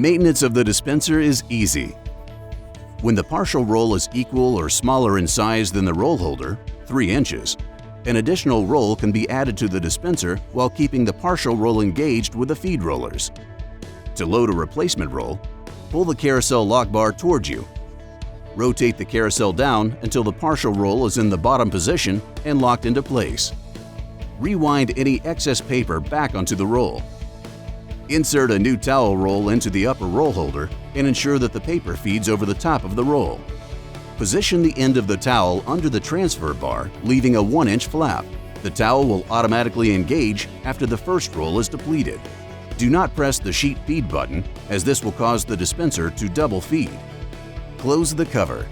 Maintenance of the dispenser is easy. When the partial roll is equal or smaller in size than the roll holder, 3 inches, an additional roll can be added to the dispenser while keeping the partial roll engaged with the feed rollers. To load a replacement roll, pull the carousel lock bar towards you. Rotate the carousel down until the partial roll is in the bottom position and locked into place. Rewind any excess paper back onto the roll. Insert a new towel roll into the upper roll holder and ensure that the paper feeds over the top of the roll. Position the end of the towel under the transfer bar, leaving a 1-inch flap. The towel will automatically engage after the first roll is depleted. Do not press the sheet feed button, as this will cause the dispenser to double feed. Close the cover